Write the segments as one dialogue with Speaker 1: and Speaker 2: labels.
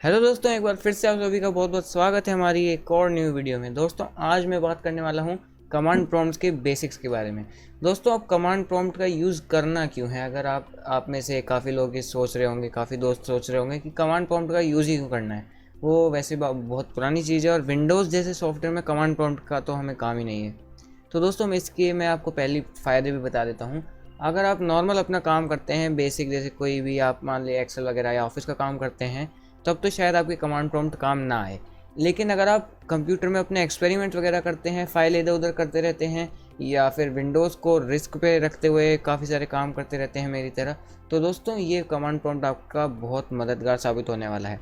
Speaker 1: Hello दोस्तों, एक बार फिर से आप सभी का बहुत बहुत स्वागत है हमारी एक और न्यू वीडियो में। दोस्तों आज मैं बात करने वाला हूँ कमांड प्रॉम्प्ट्स के बेसिक्स के बारे में। दोस्तों अब कमांड प्रॉम्प्ट का यूज़ करना क्यों है, अगर आप में से काफ़ी लोग ये सोच रहे होंगे, काफ़ी दोस्त सोच रहे होंगे कि कमांड प्रॉम्प्ट का यूज़ ही क्यों करना है। वो वैसे बहुत पुरानी चीज़ है और विंडोज़ जैसे सॉफ्टवेयर में कमांड प्रॉम्प्ट का तो हमें काम ही नहीं है। तो दोस्तों मैं आपको पहली फ़ायदे भी बता देता हूँ। अगर आप नॉर्मल अपना काम करते हैं बेसिक, जैसे कोई भी आप मान लिया एक्सेल वगैरह या ऑफिस का काम करते हैं, तब तो शायद आपके कमांड प्रॉम्प्ट काम ना आए। लेकिन अगर आप कंप्यूटर में अपने एक्सपेरिमेंट वगैरह करते हैं, फाइल इधर उधर करते रहते हैं, या फिर विंडोज़ को रिस्क पे रखते हुए काफ़ी सारे काम करते रहते हैं मेरी तरह, तो दोस्तों ये कमांड प्रॉम्प्ट आपका बहुत मददगार साबित होने वाला है।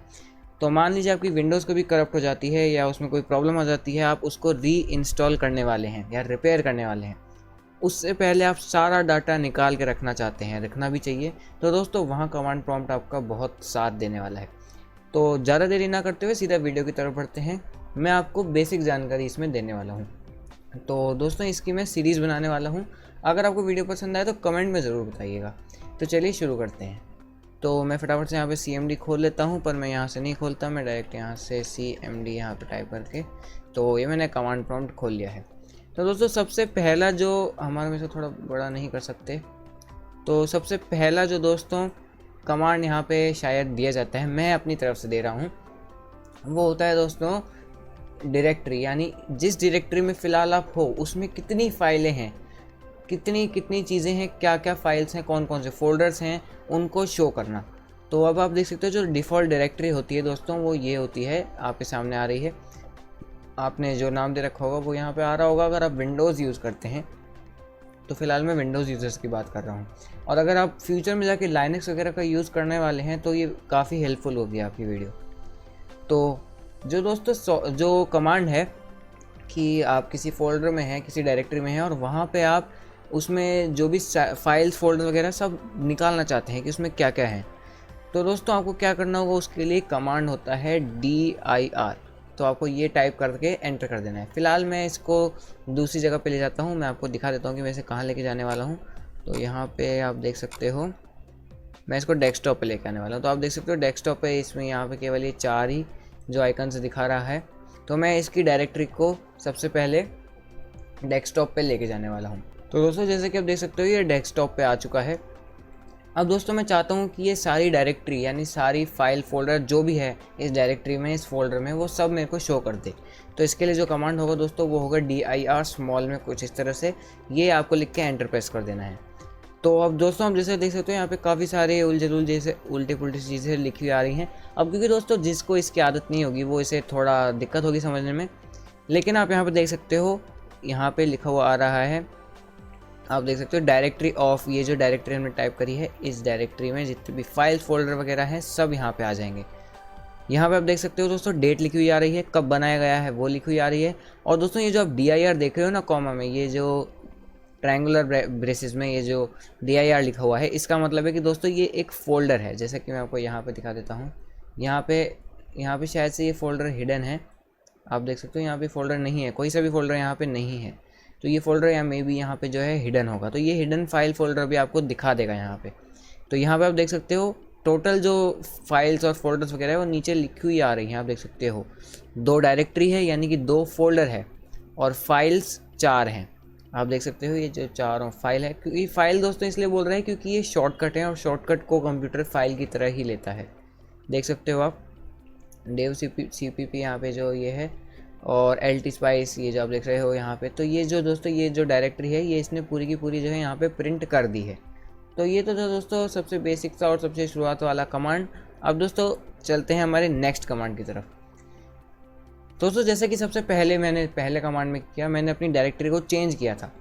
Speaker 1: तो मान लीजिए आपकी विंडोज़ कभी करप्ट हो जाती है या उसमें कोई प्रॉब्लम आ जाती है, आप उसको री इंस्टॉल करने वाले हैं या रिपेयर करने वाले हैं, उससे पहले आप सारा डाटा निकाल के रखना चाहते हैं, रखना भी चाहिए, तो दोस्तों वहाँ कमांड प्रॉम्प्ट आपका बहुत साथ देने वाला है। तो ज़्यादा देरी ना करते हुए सीधा वीडियो की तरफ बढ़ते हैं। मैं आपको बेसिक जानकारी इसमें देने वाला हूँ। तो दोस्तों इसकी मैं सीरीज़ बनाने वाला हूँ। अगर आपको वीडियो पसंद आए तो कमेंट में ज़रूर बताइएगा। तो चलिए शुरू करते हैं। तो मैं फटाफट से यहाँ पे CMD खोल लेता हूँ, पर मैं यहाँ से नहीं खोलता, मैं डायरेक्ट यहाँ से CMD यहाँ पे टाइप करके, तो ये मैंने कमांड प्रॉम्प्ट खोल लिया है। तो दोस्तों सबसे पहला जो हमारे में से थोड़ा बड़ा नहीं कर सकते, तो सबसे पहला जो दोस्तों कमांड यहाँ पे शायद दिया जाता है, मैं अपनी तरफ से दे रहा हूँ, वो होता है दोस्तों डायरेक्टरी। यानी जिस डायरेक्टरी में फ़िलहाल आप हो उसमें कितनी फाइलें हैं, कितनी कितनी चीज़ें हैं, क्या क्या फाइल्स हैं, कौन कौन से फोल्डर्स हैं, उनको शो करना। तो अब आप देख सकते हो जो डिफ़ॉल्ट डायरेक्टरी होती है दोस्तों, वो ये होती है, आपके सामने आ रही है। आपने जो नाम दे रखा होगा वो यहाँ पे आ रहा होगा। अगर आप विंडोज़ यूज़ करते हैं तो फ़िलहाल मैं विंडोज़ यूज़र्स की बात कर रहा हूँ, और अगर आप फ्यूचर में जाके लाइनक्स वगैरह का यूज़ करने वाले हैं तो ये काफ़ी हेल्पफुल होगी आपकी वीडियो। तो जो दोस्तों जो कमांड है कि आप किसी फ़ोल्डर में हैं, किसी डायरेक्टरी में हैं, और वहाँ पे आप उसमें जो भी फाइल्स फोल्डर वगैरह सब निकालना चाहते हैं कि उसमें क्या क्या है, तो दोस्तों आपको क्या करना होगा, उसके लिए कमांड होता है dir। तो आपको ये टाइप करके एंटर कर देना है। फ़िलहाल मैं इसको दूसरी जगह पे ले जाता हूँ, मैं आपको दिखा देता हूँ कि मैं इसे कहाँ लेके जाने वाला हूँ। तो यहाँ पे आप देख सकते हो, मैं इसको डेस्कटॉप पे लेके आने वाला हूँ। तो आप देख सकते हो डेस्कटॉप पे इसमें यहाँ पे केवल ये 4 ही जो आइकन्स दिखा रहा है। तो मैं इसकी डायरेक्टरी को सबसे पहले डेस्कटॉप पे लेके जाने वाला हूँ। तो दोस्तों जैसे कि आप देख सकते हो ये डेस्कटॉप पे आ चुका है। अब दोस्तों मैं चाहता हूँ कि ये सारी डायरेक्टरी यानी सारी फाइल फोल्डर जो भी है इस डायरेक्टरी में, इस फोल्डर में, वो सब मेरे को शो कर दे। तो इसके लिए जो कमांड होगा दोस्तों वो होगा dir स्मॉल में कुछ इस तरह से, ये आपको लिख के एंटर प्रेस कर देना है। तो अब दोस्तों आप जैसे देख सकते हो यहाँ पे काफ़ी सारे जैसे उल्टी पुल्टी चीज़ें लिखी हुई आ रही हैं। अब क्योंकि दोस्तों जिसको इसकी आदत नहीं होगी वो इसे थोड़ा दिक्कत होगी समझने में, लेकिन आप यहाँ पे देख सकते हो, यहाँ पे लिखा हुआ आ रहा है, आप देख सकते हो डायरेक्टरी ऑफ, ये जो डायरेक्टरी हमने टाइप करी है, इस डायरेक्टरी में जितने भी फाइल फोल्डर वगैरह हैं सब यहाँ पे आ जाएंगे। यहाँ पे आप देख सकते हो दोस्तों डेट लिखी हुई आ रही है, कब बनाया गया है वो लिखी हुई आ रही है। और दोस्तों ये जो आप dir देख रहे हो ना कॉमा में, ये जो ट्रायंगुलर ब्रेसेस में ये जो dir लिखा हुआ है, इसका मतलब है कि दोस्तों ये एक फ़ोल्डर है। जैसा कि मैं आपको यहाँ पे दिखा देता हूँ, यहाँ पे शायद से ये फ़ोल्डर हिडन है। आप देख सकते हो यहाँ पे फ़ोल्डर नहीं है, कोई सा भी फ़ोल्डर यहाँ पे नहीं है, तो ये फ़ोल्डर या मे बी यहाँ पे जो है हिडन होगा। तो ये हिडन फाइल फ़ोल्डर भी आपको दिखा देगा यहाँ पे। तो यहाँ पे आप देख सकते हो टोटल जो फाइल्स और फोल्डर्स वगैरह है वो नीचे लिखी हुई आ रही हैं। आप देख सकते हो 2 डायरेक्टरी है यानी कि 2 फोल्डर है, और फाइल्स 4 हैं। आप देख सकते हो ये जो चारों फाइल है, क्योंकि फाइल दोस्तों इसलिए बोल रहे हैं क्योंकि ये शॉर्टकट है और शॉर्टकट को कंप्यूटर फाइल की तरह ही लेता है। देख सकते हो आप डेव CPP यहाँ पे जो ये है, और LT स्पाइस ये जो आप देख रहे हो यहाँ पे। तो ये जो दोस्तों ये जो डायरेक्टरी है ये इसने पूरी की पूरी जो है यहाँ पे प्रिंट कर दी है। तो ये तो जो दोस्तों सबसे बेसिक सा और सबसे शुरुआत वाला कमांड। अब दोस्तों चलते हैं हमारे नेक्स्ट कमांड की तरफ। दोस्तों जैसे कि सबसे पहले मैंने पहले कमांड में किया, मैंने अपनी डायरेक्टरी को चेंज किया था,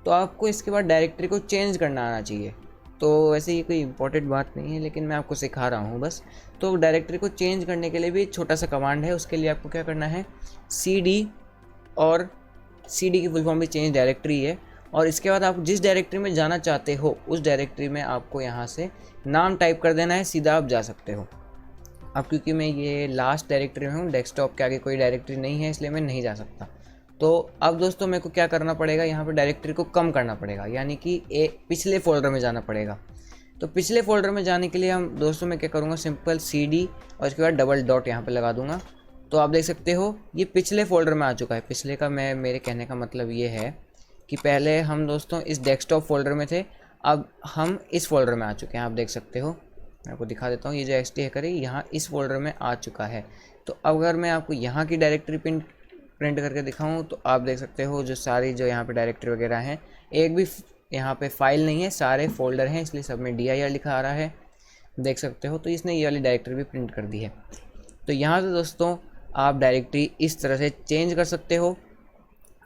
Speaker 1: तो आपको इसके बाद डायरेक्टरी को चेंज करना आना चाहिए। तो वैसे ये कोई इंपॉर्टेंट बात नहीं है, लेकिन मैं आपको सिखा रहा हूँ बस। तो डायरेक्टरी को चेंज करने के लिए भी एक छोटा सा कमांड है। उसके लिए आपको क्या करना है, cd, और cd की फुल फॉर्म भी चेंज डायरेक्टरी है। और इसके बाद आप जिस डायरेक्टरी में जाना चाहते हो उस डायरेक्टरी में आपको यहाँ से नाम टाइप कर देना है, सीधा आप जा सकते हो। अब क्योंकि मैं ये लास्ट डायरेक्टरी में हूँ, डेस्कटॉप के आगे कोई डायरेक्टरी नहीं है, इसलिए मैं नहीं जा सकता। तो अब दोस्तों मेरे को क्या करना पड़ेगा, यहाँ पर डायरेक्टरी को कम करना पड़ेगा, यानी कि पिछले फोल्डर में जाना पड़ेगा। तो पिछले फोल्डर में जाने के लिए हम दोस्तों मैं क्या करूँगा, सिंपल CD और इसके बाद डबल डॉट यहाँ पे लगा दूँगा। तो आप देख सकते हो ये पिछले फोल्डर में आ चुका है। पिछले का मेरे कहने का मतलब ये है कि पहले हम दोस्तों इस डेस्कटॉप फोल्डर में थे, अब हम इस फोल्डर में आ चुके हैं। आप देख सकते हो, मैं आपको दिखा देता हूँ, ये जो XT हैकर है यहाँ इस फोल्डर में आ चुका है। तो अगर मैं आपको यहाँ की डायरेक्टरी प्रिंट करके दिखाऊँ तो आप देख सकते हो जो सारी जो यहाँ पे डायरेक्टरी वगैरह हैं, एक भी यहाँ पे फाइल नहीं है, सारे फोल्डर हैं, इसलिए सब में dir लिखा आ रहा है, देख सकते हो। तो इसने ये वाली डायरेक्टरी भी प्रिंट कर दी है। तो यहाँ से दोस्तों आप डायरेक्टरी इस तरह से चेंज कर सकते हो।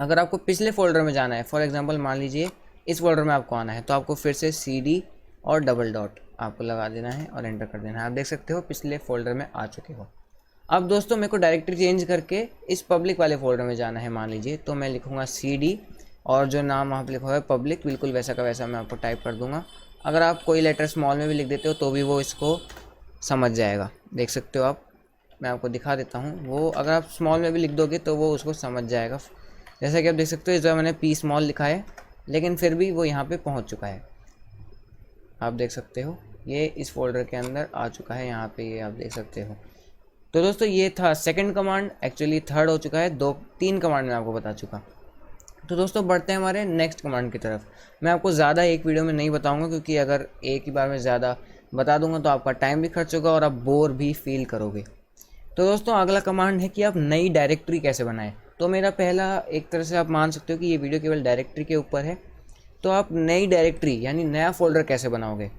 Speaker 1: अगर आपको पिछले फोल्डर में जाना है, फॉर एग्जांपल मान लीजिए इस फोल्डर में आपको आना है, तो आपको फिर से CD और डबल डॉट आपको लगा देना है और एंटर कर देना है। आप देख सकते हो पिछले फोल्डर में आ चुके हो। अब दोस्तों मेरे को डायरेक्टरी चेंज करके इस पब्लिक वाले फोल्डर में जाना है मान लीजिए, तो मैं लिखूँगा CD और जो नाम वहाँ पर लिखा हुआ है पब्लिक, बिल्कुल वैसा का वैसा मैं आपको टाइप कर दूँगा। अगर आप कोई लेटर स्मॉल में भी लिख देते हो तो भी वो इसको समझ जाएगा, देख सकते हो आप। मैं आपको दिखा देता हूँ, वो अगर आप स्मॉल में भी लिख दोगे तो वो उसको समझ जाएगा। जैसा कि आप देख सकते हो इस बार मैंने P स्मॉल लिखा है, लेकिन फिर भी वो यहाँ पे पहुँच चुका है। आप देख सकते हो ये इस फोल्डर के अंदर आ चुका है, यहाँ पे ये आप देख सकते हो। तो दोस्तों ये था सेकंड कमांड, एक्चुअली थर्ड हो चुका है, 3 कमांड मैं आपको बता चुका। तो दोस्तों बढ़ते हैं हमारे नेक्स्ट कमांड की तरफ। मैं आपको ज़्यादा एक वीडियो में नहीं बताऊँगा, क्योंकि अगर एक ही बार में ज़्यादा बता दूँगा तो आपका टाइम भी खर्च होगा और आप बोर भी फील करोगे। तो दोस्तों अगला कमांड है कि आप नई डायरेक्टरी कैसे बनाएं। तो मेरा पहला एक तरह से आप मान सकते हो कि ये वीडियो केवल डायरेक्टरी के ऊपर है। तो आप नई डायरेक्टरी यानी नया फोल्डर कैसे बनाओगे,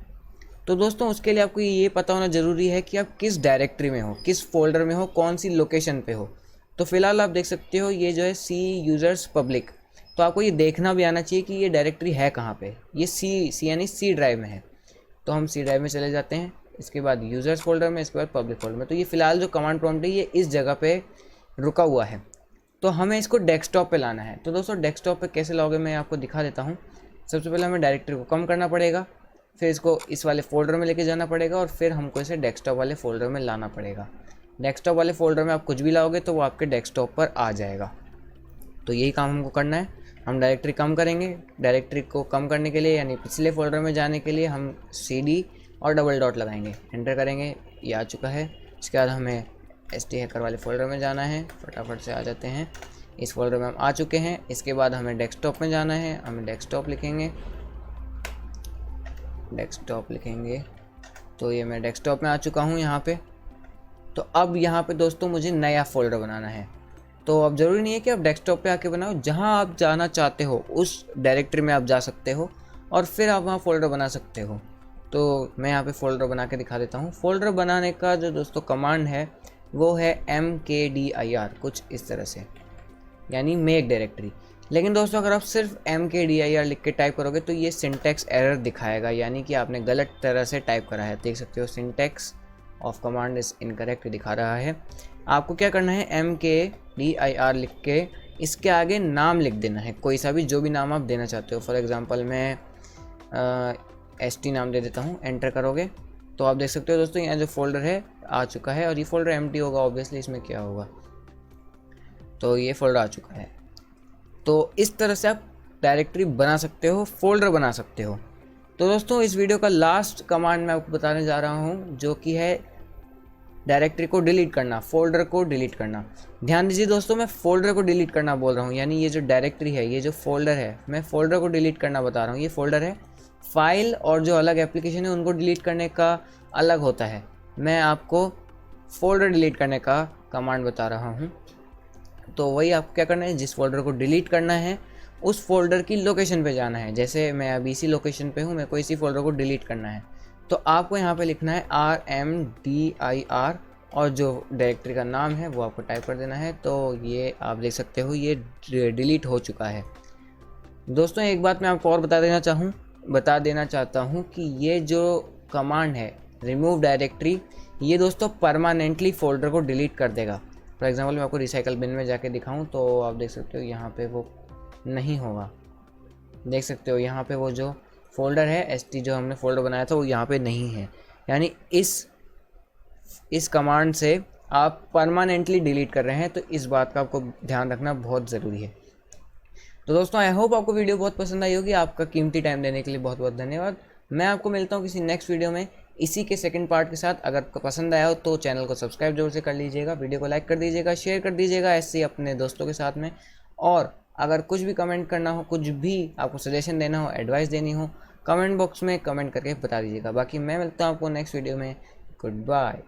Speaker 1: तो दोस्तों उसके लिए आपको ये पता होना ज़रूरी है कि आप किस डायरेक्टरी में हो, किस फोल्डर में हो, कौन सी लोकेशन पे हो। तो फिलहाल आप देख सकते हो ये जो है C यूज़र्स पब्लिक, तो आपको ये देखना भी आना चाहिए कि ये डायरेक्टरी है कहाँ पे। ये C यानी C ड्राइव में है। तो हम C ड्राइव में चले जाते हैं, इसके बाद यूज़र्स फोल्डर में, इसके बाद पब्लिक फोल्डर में। तो ये फ़िलहाल जो कमांड प्रॉम्प्ट है ये इस जगह पे रुका हुआ है, तो हमें इसको डेस्कटॉप पे लाना है। तो दोस्तों डेस्कटॉप पे कैसे लाओगे मैं आपको दिखा देता हूँ। सबसे पहले हमें डायरेक्टरी को कम करना पड़ेगा, फिर इसको इस वाले फ़ोल्डर में लेके जाना पड़ेगा और फिर हमको इसे डेस्कटॉप वाले फ़ोल्डर में लाना पड़ेगा। डेस्कटॉप वाले फ़ोल्डर में आप कुछ भी लाओगे तो वो आपके डेस्कटॉप पर आ जाएगा। तो यही काम हमको करना है, हम डायरेक्टरी कम करेंगे। डायरेक्टरी को कम करने के लिए यानी पिछले फोल्डर में जाने के लिए हम CD और डबल डॉट लगाएंगे, एंटर करेंगे, ये आ चुका है। इसके बाद हमें ST हैकर वाले फोल्डर में जाना है, फटाफट से आ जाते हैं। इस फोल्डर में हम आ चुके हैं। इसके बाद हमें डेस्कटॉप में जाना है, हमें डेस्कटॉप लिखेंगे, डेस्कटॉप लिखेंगे। तो ये मैं डेस्कटॉप में आ चुका हूँ यहाँ पे। तो अब यहाँ पे दोस्तों मुझे नया फोल्डर बनाना है। तो अब ज़रूरी नहीं है कि आप डेस्कटॉप पे आके बनाओ, जहाँ आप जाना चाहते हो उस डायरेक्टरी में आप जा सकते हो और फिर आप वहाँ फ़ोल्डर बना सकते हो। तो मैं यहाँ पे फ़ोल्डर बना के दिखा देता हूँ। फ़ोल्डर बनाने का जो दोस्तों कमांड है वो है mkdir, कुछ इस तरह से, यानी मेक डायरेक्टरी। लेकिन दोस्तों अगर आप सिर्फ mkdir लिख के टाइप करोगे तो ये सिंटैक्स एरर दिखाएगा, यानी कि आपने गलत तरह से टाइप करा है। देख सकते हो syntax of command is incorrect दिखा रहा है। आपको क्या करना है, mkdir लिख के इसके आगे नाम लिख देना है, कोई सा भी, जो भी नाम आप देना चाहते हो। फॉर एग्जांपल मैं ST नाम दे देता हूँ, एंटर करोगे तो आप देख सकते हो दोस्तों यहाँ जो फोल्डर है आ चुका है और ये फोल्डर एम्प्टी होगा ऑब्वियसली, इसमें क्या होगा, तो ये फोल्डर आ चुका है। तो इस तरह से आप डायरेक्टरी बना सकते हो, फोल्डर बना सकते हो। तो दोस्तों इस वीडियो का लास्ट कमांड मैं आपको बताने जा रहा हूँ, जो कि है डायरेक्टरी को डिलीट करना, फोल्डर को डिलीट करना। ध्यान दीजिए दोस्तों, मैं फोल्डर को डिलीट करना बोल रहा हूँ, यानी ये जो डायरेक्टरी है, ये जो फोल्डर है, मैं फोल्डर को डिलीट करना बता रहा हूँ। ये फोल्डर है, फाइल और जो अलग एप्लीकेशन है उनको डिलीट करने का अलग होता है। मैं आपको फोल्डर डिलीट करने का कमांड बता रहा हूँ। तो वही आपको क्या करना है, जिस फोल्डर को डिलीट करना है उस फोल्डर की लोकेशन पे जाना है। जैसे मैं अभी इसी लोकेशन पे हूँ, मेरे को इसी फोल्डर को डिलीट करना है, तो आपको यहाँ पे लिखना है RMDIR और जो डायरेक्टरी का नाम है वो आपको टाइप कर देना है। तो ये आप देख सकते हो ये डिलीट हो चुका है। दोस्तों एक बात मैं आपको और बता देना चाहता हूँ कि ये जो कमांड है रिमूव डायरेक्टरी, ये दोस्तों परमानेंटली फोल्डर को डिलीट कर देगा। फॉर एग्जांपल मैं आपको रिसाइकल बिन में जाके दिखाऊं तो आप देख सकते हो यहाँ पे वो नहीं होगा। देख सकते हो यहाँ पे वो जो फोल्डर है ST जो हमने फोल्डर बनाया था वो यहाँ पे नहीं है, यानी इस कमांड से आप परमानेंटली डिलीट कर रहे हैं। तो इस बात का आपको ध्यान रखना बहुत ज़रूरी है। तो दोस्तों आई होप आपको वीडियो बहुत पसंद आई होगी। आपका कीमती टाइम देने के लिए बहुत बहुत धन्यवाद। मैं आपको मिलता हूँ किसी नेक्स्ट वीडियो में इसी के सेकंड पार्ट के साथ। अगर आपको पसंद आया हो तो चैनल को सब्सक्राइब जरूर से कर लीजिएगा, वीडियो को लाइक कर दीजिएगा, शेयर कर दीजिएगा ऐसे ही अपने दोस्तों के साथ में। और अगर कुछ भी कमेंट करना हो, कुछ भी आपको सजेशन देना हो, एडवाइस देनी हो, कमेंट बॉक्स में कमेंट करके बता दीजिएगा। बाकी मैं मिलता हूँ आपको नेक्स्ट वीडियो में। Good bye.